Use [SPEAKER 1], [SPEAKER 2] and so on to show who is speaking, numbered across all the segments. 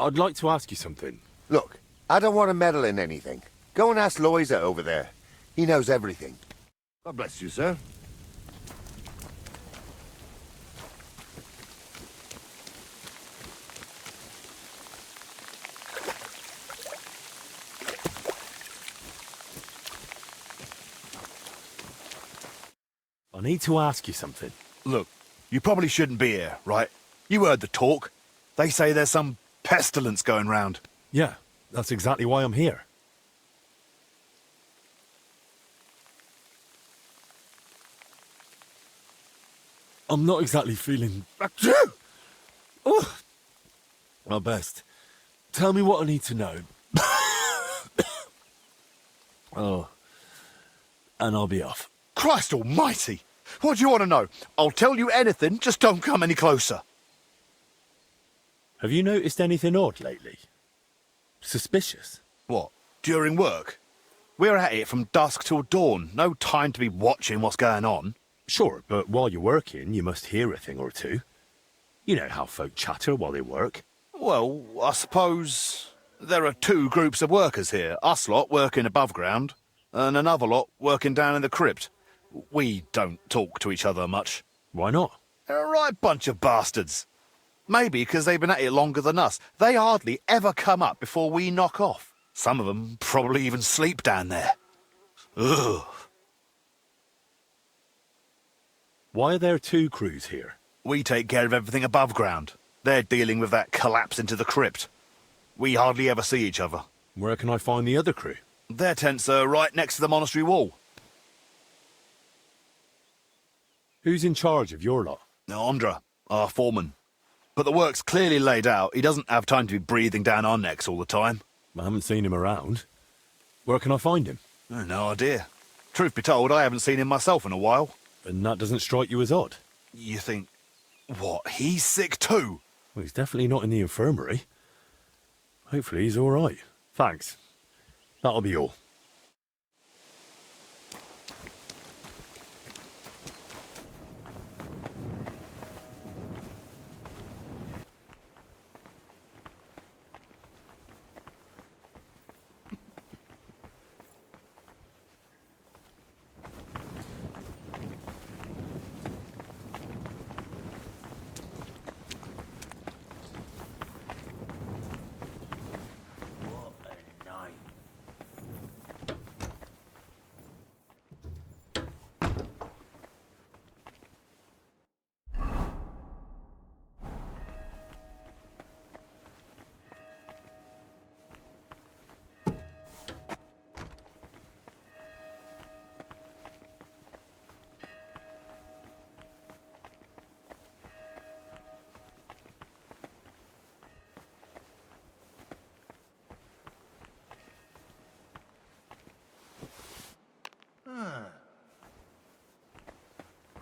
[SPEAKER 1] I'd like to ask you something.
[SPEAKER 2] Look, I don't want to meddle in anything. Go and ask Loiza over there. He knows everything. God bless you, sir.
[SPEAKER 1] I need to ask you something.
[SPEAKER 3] Look, you probably shouldn't be here, right? You heard the talk. They say there's some pestilence going round.
[SPEAKER 1] Yeah, that's exactly why I'm here. I'm not exactly feeling... Oh, my best. Tell me what I need to know. Oh, and I'll be off.
[SPEAKER 3] Christ almighty! What do you want to know? I'll tell you anything, just don't come any closer.
[SPEAKER 1] Have you noticed anything odd lately? Suspicious?
[SPEAKER 3] What, during work? We're at it from dusk till dawn. No time to be watching what's going on.
[SPEAKER 1] Sure, but while you're working, you must hear a thing or two. You know how folk chatter while they work.
[SPEAKER 3] Well, I suppose there are two groups of workers here. Us lot working above ground, and another lot working down in the crypt. We don't talk to each other much.
[SPEAKER 1] Why not?
[SPEAKER 3] They're a right bunch of bastards. Maybe because they've been at it longer than us. They hardly ever come up before we knock off. Some of them probably even sleep down there. Ugh.
[SPEAKER 1] Why are there two crews here?
[SPEAKER 3] We take care of everything above ground. They're dealing with that collapse into the crypt. We hardly ever see each other.
[SPEAKER 1] Where can I find the other crew?
[SPEAKER 3] Their tents are right next to the monastery wall.
[SPEAKER 1] Who's in charge of your lot?
[SPEAKER 3] Andra, our foreman. But the work's clearly laid out. He doesn't have time to be breathing down our necks all the time.
[SPEAKER 1] I haven't seen him around. Where can I find him?
[SPEAKER 3] No idea. Truth be told, I haven't seen him myself in a while.
[SPEAKER 1] And that doesn't strike you as odd?
[SPEAKER 3] You think, what, he's sick too?
[SPEAKER 1] Well, he's definitely not in the infirmary. Hopefully he's all right. Thanks. That'll be all.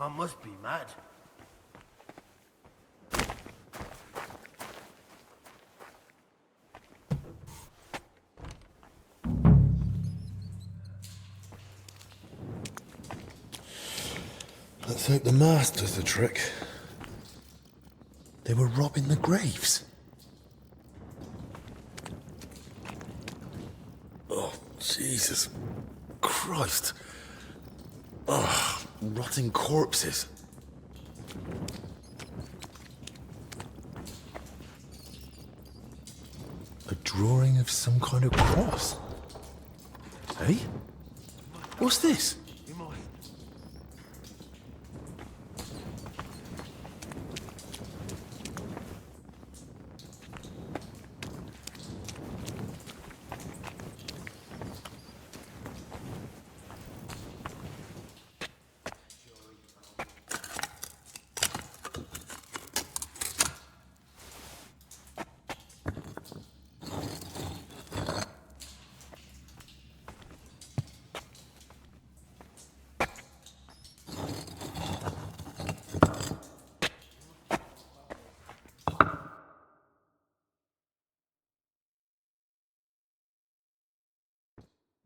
[SPEAKER 4] I must be mad.
[SPEAKER 1] Let's hope the mask does the trick. They were robbing the graves. Oh, Jesus Christ. Ugh, rotting corpses. A drawing of some kind of cross. Hey? What's this?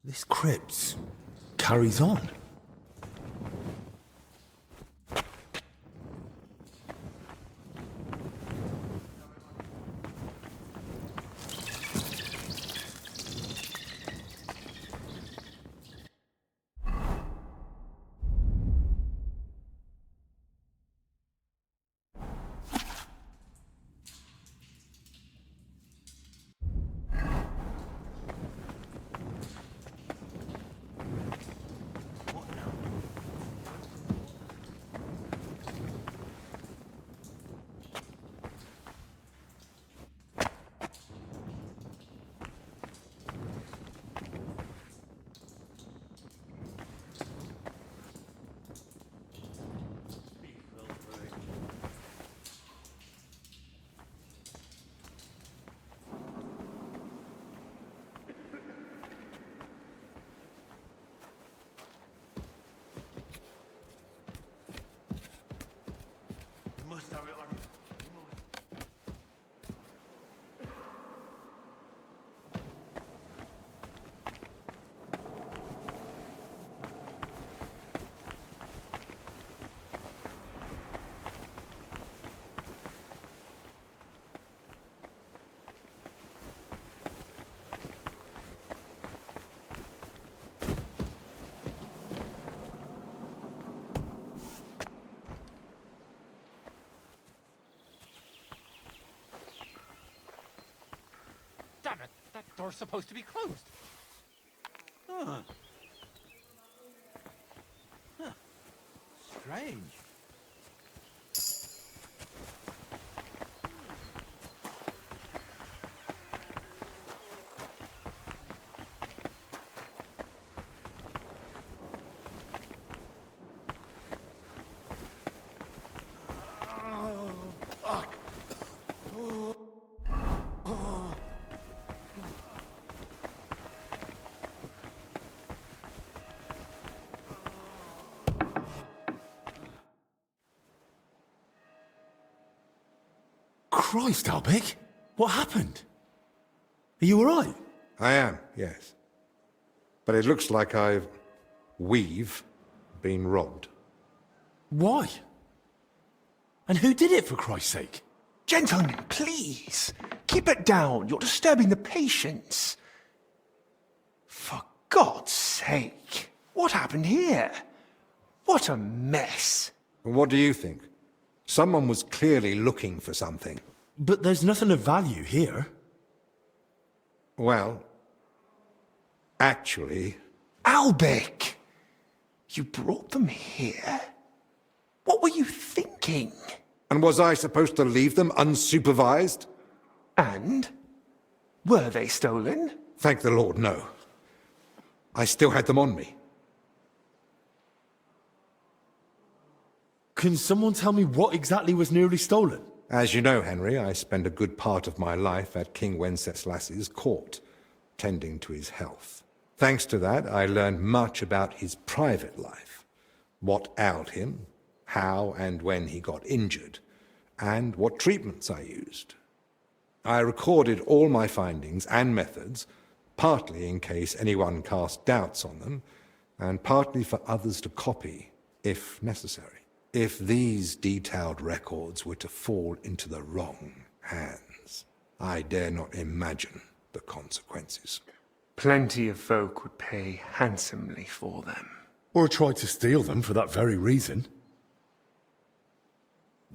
[SPEAKER 1] This crypt carries on.
[SPEAKER 5] Door's supposed to be closed. Huh. Huh. Strange.
[SPEAKER 1] Christ, Albic! What happened? Are you alright?
[SPEAKER 6] I am, yes. But it looks like we've been robbed.
[SPEAKER 1] Why? And who did it, for Christ's sake?
[SPEAKER 7] Gentlemen, please, keep it down. You're disturbing the patients. For God's sake, what happened here? What a mess.
[SPEAKER 6] What do you think? Someone was clearly looking for something.
[SPEAKER 1] But there's nothing of value here.
[SPEAKER 6] Well, actually...
[SPEAKER 7] Albic! You brought them here? What were you thinking?
[SPEAKER 6] And was I supposed to leave them unsupervised?
[SPEAKER 7] And? Were they stolen?
[SPEAKER 6] Thank the Lord, no. I still had them on me.
[SPEAKER 1] Can someone tell me what exactly was nearly stolen?
[SPEAKER 6] As you know, Henry, I spent a good part of my life at King Wenceslas's court, tending to his health. Thanks to that, I learned much about his private life, what ailed him, how and when he got injured, and what treatments I used. I recorded all my findings and methods, partly in case anyone cast doubts on them, and partly for others to copy, if necessary. If these detailed records were to fall into the wrong hands, I dare not imagine the consequences.
[SPEAKER 7] Plenty of folk would pay handsomely for them.
[SPEAKER 1] Or tried to steal them for that very reason.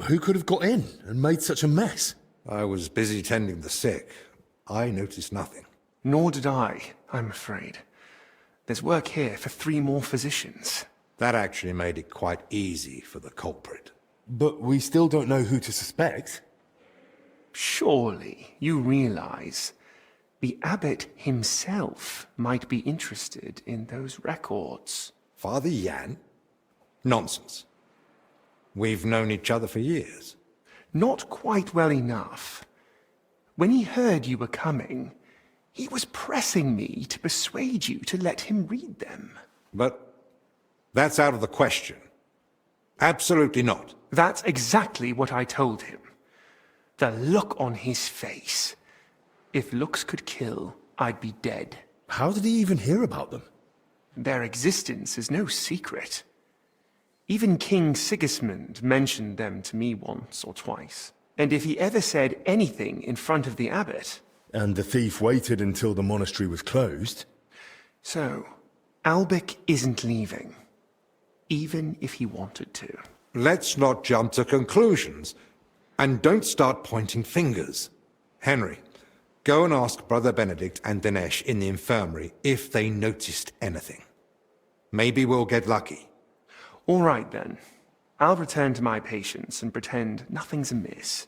[SPEAKER 1] Who could have got in and made such a mess?
[SPEAKER 6] I was busy tending the sick. I noticed nothing.
[SPEAKER 7] Nor did I, I'm afraid. There's work here for 3 more physicians.
[SPEAKER 6] That actually made it quite easy for the culprit.
[SPEAKER 1] But we still don't know who to suspect.
[SPEAKER 7] Surely you realize the abbot himself might be interested in those records.
[SPEAKER 6] Father Jan? Nonsense. We've known each other for years.
[SPEAKER 7] Not quite well enough. When he heard you were coming, he was pressing me to persuade you to let him read them.
[SPEAKER 6] But that's out of the question. Absolutely not.
[SPEAKER 7] That's exactly what I told him. The look on his face. If looks could kill, I'd be dead.
[SPEAKER 1] How did he even hear about them?
[SPEAKER 7] Their existence is no secret. Even King Sigismund mentioned them to me once or twice. And if he ever said anything in front of the abbot...
[SPEAKER 1] And the thief waited until the monastery was closed?
[SPEAKER 7] So, Albic isn't leaving. Even if he wanted to.
[SPEAKER 6] Let's not jump to conclusions. And don't start pointing fingers. Henry, go and ask Brother Benedict and Dinesh in the infirmary if they noticed anything. Maybe we'll get lucky.
[SPEAKER 7] All right, then. I'll return to my patients and pretend nothing's amiss.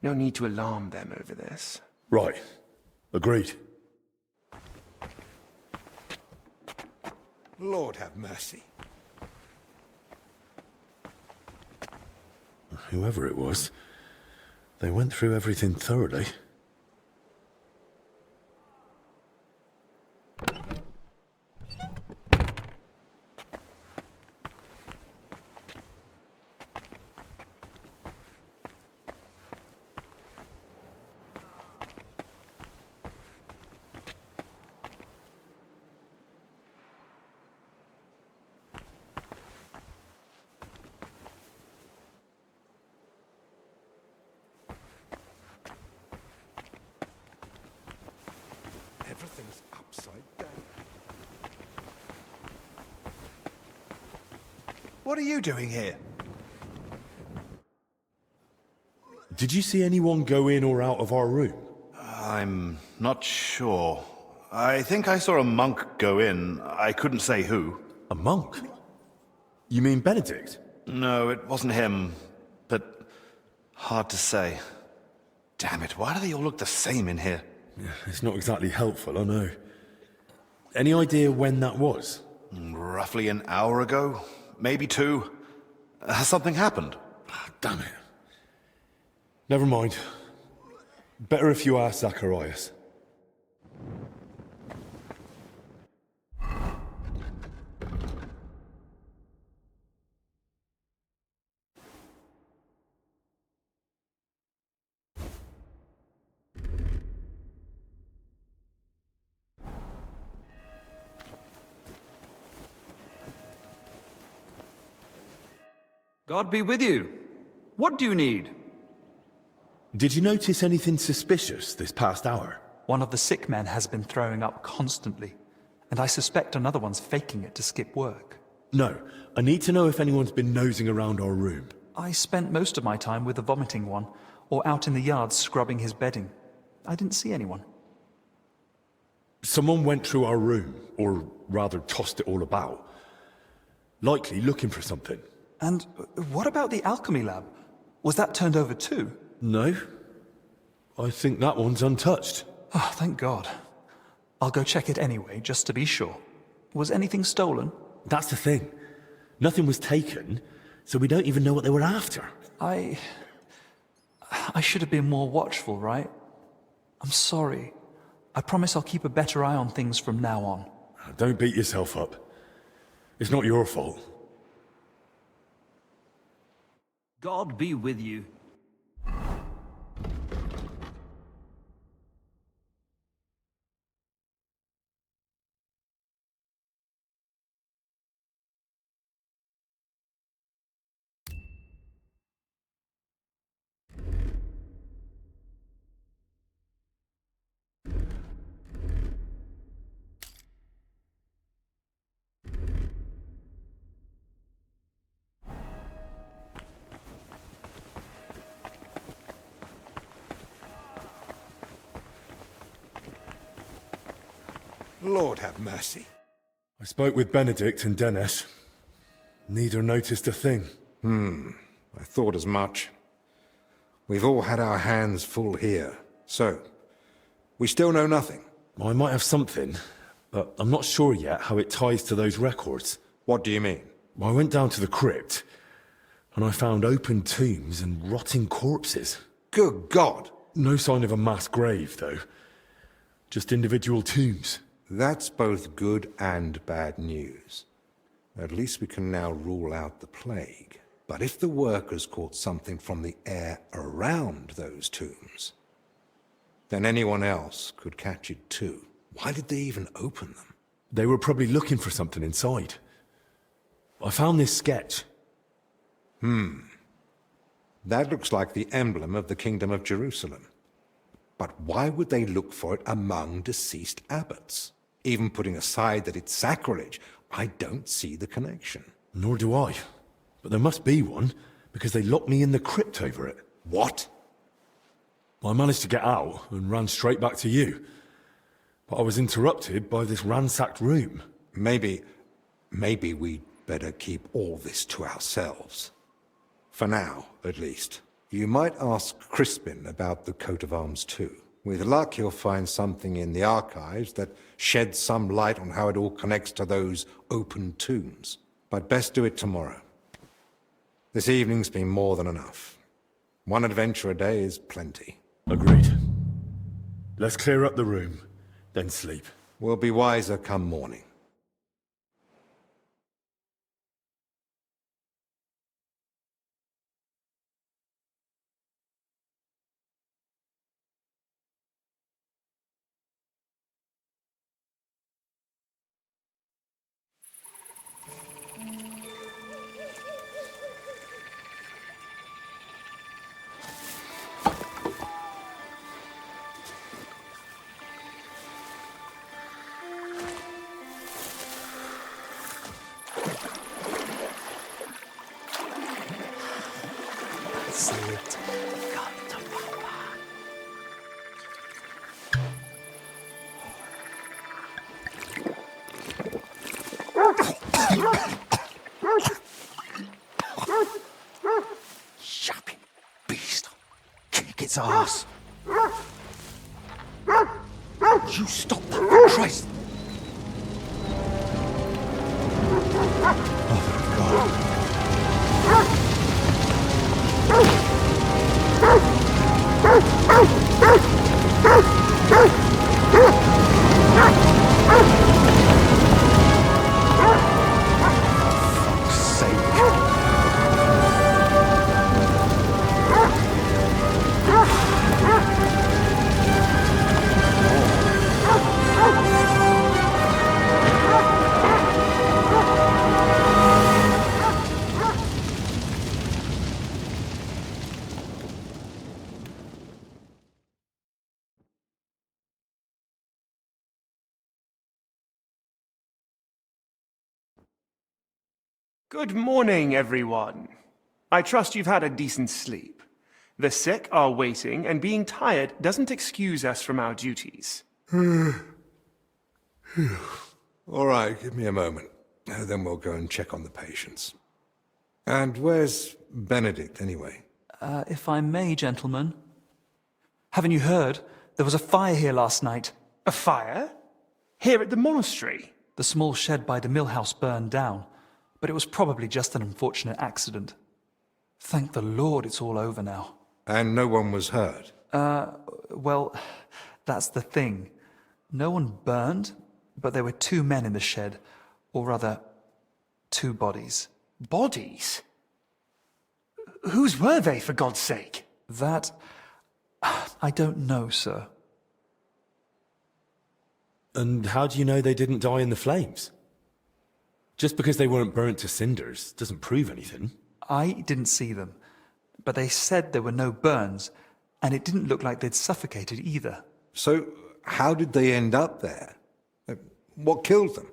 [SPEAKER 7] No need to alarm them over this.
[SPEAKER 1] Right. Agreed.
[SPEAKER 6] Lord have mercy.
[SPEAKER 1] Whoever it was, they went through everything thoroughly.
[SPEAKER 6] Everything's upside down.
[SPEAKER 3] What are you doing here?
[SPEAKER 1] Did you see anyone go in or out of our room?
[SPEAKER 3] I'm not sure. I think I saw a monk go in. I couldn't say who.
[SPEAKER 1] A monk? You mean Benedict?
[SPEAKER 3] No, it wasn't him. But hard to say. Damn it, why do they all look the same in here?
[SPEAKER 1] Yeah, it's not exactly helpful, I know. Any idea when that was?
[SPEAKER 3] Roughly an hour ago, maybe 2. Has something happened?
[SPEAKER 1] Damn it. Never mind. Better if you ask Zacharias.
[SPEAKER 8] God be with you. What do you need?
[SPEAKER 1] Did you notice anything suspicious this past hour?
[SPEAKER 9] One of the sick men has been throwing up constantly, and I suspect another one's faking it to skip work.
[SPEAKER 1] No. I need to know if anyone's been nosing around our room.
[SPEAKER 9] I spent most of my time with the vomiting one, or out in the yard scrubbing his bedding. I didn't see anyone.
[SPEAKER 1] Someone went through our room, or rather tossed it all about. Likely looking for something.
[SPEAKER 9] And what about the alchemy lab? Was that turned over too?
[SPEAKER 1] No. I think that one's untouched.
[SPEAKER 9] Oh, thank God. I'll go check it anyway, just to be sure. Was anything stolen?
[SPEAKER 1] That's the thing. Nothing was taken, so we don't even know what they were after.
[SPEAKER 9] I should have been more watchful, right? I'm sorry. I promise I'll keep a better eye on things from now on.
[SPEAKER 1] Don't beat yourself up. It's not your fault.
[SPEAKER 8] God be with you.
[SPEAKER 6] Lord have mercy.
[SPEAKER 1] I spoke with Benedict and Dennis. Neither noticed a thing.
[SPEAKER 6] I thought as much. We've all had our hands full here. So, we still know nothing.
[SPEAKER 1] I might have something, but I'm not sure yet how it ties to those records.
[SPEAKER 6] What do you mean?
[SPEAKER 1] I went down to the crypt, and I found open tombs and rotting corpses.
[SPEAKER 6] Good God!
[SPEAKER 1] No sign of a mass grave, though. Just individual tombs.
[SPEAKER 6] That's both good and bad news. At least we can now rule out the plague. But if the workers caught something from the air around those tombs, then anyone else could catch it too. Why did they even open them?
[SPEAKER 1] They were probably looking for something inside. I found this sketch.
[SPEAKER 6] That looks like the emblem of the Kingdom of Jerusalem. But why would they look for it among deceased abbots? Even putting aside that it's sacrilege, I don't see the connection.
[SPEAKER 1] Nor do I. But there must be one, because they locked me in the crypt over it.
[SPEAKER 6] What?
[SPEAKER 1] I managed to get out and ran straight back to you. But I was interrupted by this ransacked room.
[SPEAKER 6] Maybe we'd better keep all this to ourselves. For now, at least. You might ask Crispin about the coat of arms too. With luck, you'll find something in the archives that sheds some light on how it all connects to those open tombs. But best do it tomorrow. This evening's been more than enough. One adventure a day is plenty.
[SPEAKER 1] Agreed. Let's clear up the room, then sleep.
[SPEAKER 6] We'll be wiser come morning.
[SPEAKER 3] its arse. You stop that, for Christ! Fuck's sake.
[SPEAKER 7] Good morning, everyone. I trust you've had a decent sleep. The sick are waiting, and being tired doesn't excuse us from our duties.
[SPEAKER 6] All right, give me a moment. Then we'll go and check on the patients. And where's Benedict, anyway?
[SPEAKER 9] If I may, gentlemen. Haven't you heard? There was a fire here last night.
[SPEAKER 7] A fire? Here at the monastery?
[SPEAKER 9] The small shed by the mill house burned down, but it was probably just an unfortunate accident. Thank the Lord it's all over now.
[SPEAKER 6] And no one was hurt?
[SPEAKER 9] Well, that's the thing. No one burned, but there were 2 men in the shed. Or rather, 2 bodies.
[SPEAKER 7] Bodies? Whose were they, for God's sake?
[SPEAKER 9] That... I don't know, sir.
[SPEAKER 1] And how do you know they didn't die in the flames? Just because they weren't burnt to cinders doesn't prove anything.
[SPEAKER 9] I didn't see them, but they said there were no burns, and it didn't look like they'd suffocated either.
[SPEAKER 6] So, how did they end up there? What killed them?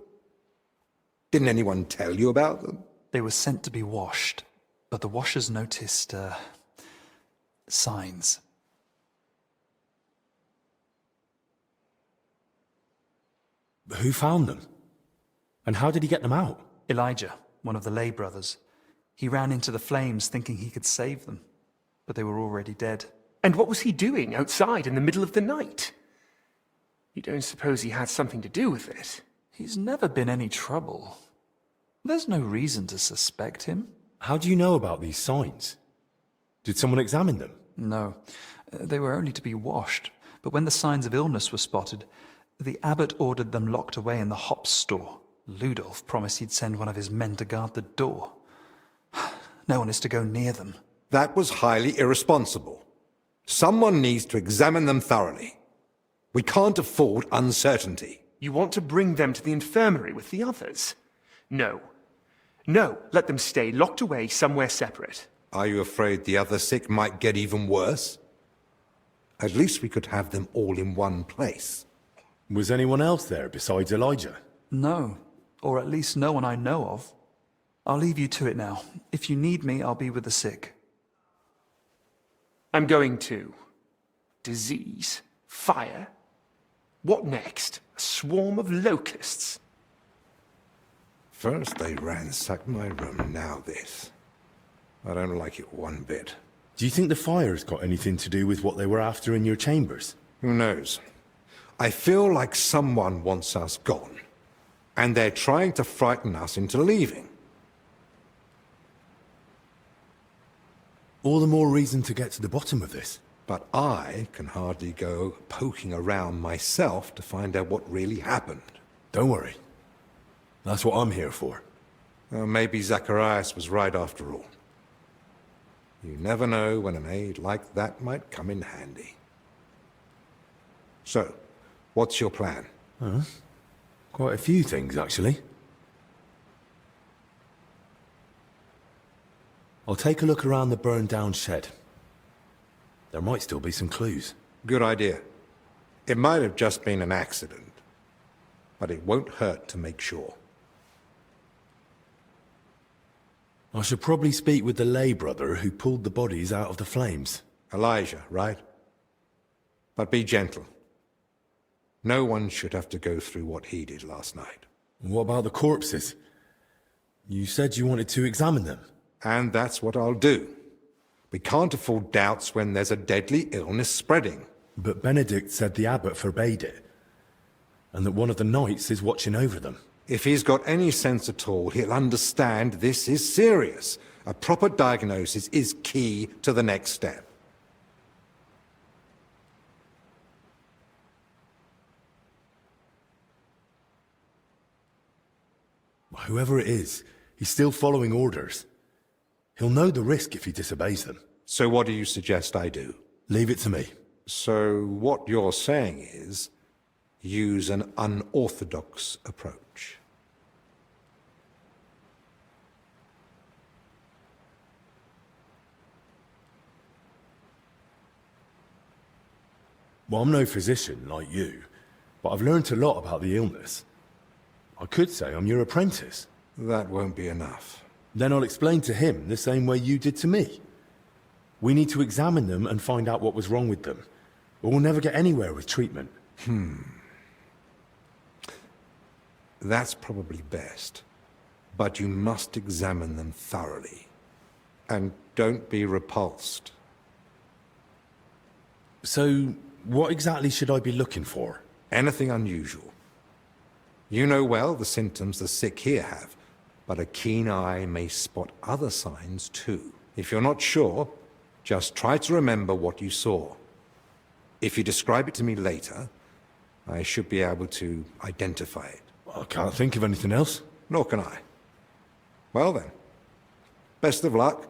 [SPEAKER 6] Didn't anyone tell you about them?
[SPEAKER 9] They were sent to be washed, but the washers noticed, signs.
[SPEAKER 1] Who found them? And how did he get them out?
[SPEAKER 9] Elijah, one of the lay brothers. He ran into the flames thinking he could save them, but they were already dead.
[SPEAKER 7] And what was he doing outside in the middle of the night? You don't suppose he had something to do with it?
[SPEAKER 9] He's never been any trouble. There's no reason to suspect him.
[SPEAKER 1] How do you know about these signs? Did someone examine them?
[SPEAKER 9] No, they were only to be washed, but when the signs of illness were spotted, the abbot ordered them locked away in the hops store. Ludolf promised he'd send one of his men to guard the door. No one is to go near them.
[SPEAKER 6] That was highly irresponsible. Someone needs to examine them thoroughly. We can't afford uncertainty.
[SPEAKER 7] You want to bring them to the infirmary with the others? No. No, let them stay locked away somewhere separate.
[SPEAKER 6] Are you afraid the other sick might get even worse? At least we could have them all in one place.
[SPEAKER 1] Was anyone else there besides Elijah?
[SPEAKER 9] No, or at least no one I know of. I'll leave you to it now. If you need me, I'll be with the sick.
[SPEAKER 7] I'm going too. Disease? Fire? What next? A swarm of locusts?
[SPEAKER 6] First they ransacked my room, now this. I don't like it one bit.
[SPEAKER 1] Do you think the fire's got anything to do with what they were after in your chambers?
[SPEAKER 6] Who knows? I feel like someone wants us gone, and they're trying to frighten us into leaving.
[SPEAKER 1] All the more reason to get to the bottom of this.
[SPEAKER 6] But I can hardly go poking around myself to find out what really happened.
[SPEAKER 1] Don't worry. That's what I'm here for.
[SPEAKER 6] Maybe Zacharias was right after all. You never know when an aid like that might come in handy. So, what's your plan?
[SPEAKER 1] Quite a few things, actually. I'll take a look around the burned-down shed. There might still be some clues.
[SPEAKER 6] Good idea. It might have just been an accident, but it won't hurt to make sure.
[SPEAKER 1] I should probably speak with the lay brother who pulled the bodies out of the flames.
[SPEAKER 6] Elijah, right? But be gentle. No one should have to go through what he did last night.
[SPEAKER 1] What about the corpses? You said you wanted to examine them.
[SPEAKER 6] And that's what I'll do. We can't afford doubts when there's a deadly illness spreading.
[SPEAKER 1] But Benedict said the abbot forbade it, and that one of the knights is watching over them.
[SPEAKER 6] If he's got any sense at all, he'll understand this is serious. A proper diagnosis is key to the next step.
[SPEAKER 1] Whoever it is, he's still following orders. He'll know the risk if he disobeys them.
[SPEAKER 6] So what do you suggest I do?
[SPEAKER 1] Leave it to me.
[SPEAKER 6] So what you're saying is, use an unorthodox approach.
[SPEAKER 1] Well, I'm no physician like you, but I've learned a lot about the illness. I could say I'm your apprentice.
[SPEAKER 6] That won't be enough.
[SPEAKER 1] Then I'll explain to him the same way you did to me. We need to examine them and find out what was wrong with them, or we'll never get anywhere with treatment.
[SPEAKER 6] That's probably best. But you must examine them thoroughly. And don't be repulsed.
[SPEAKER 1] So, what exactly should I be looking for?
[SPEAKER 6] Anything unusual. You know well the symptoms the sick here have, but a keen eye may spot other signs too. If you're not sure, just try to remember what you saw. If you describe it to me later, I should be able to identify it.
[SPEAKER 1] I can't think of anything else.
[SPEAKER 6] Nor can I. Well then, best of luck.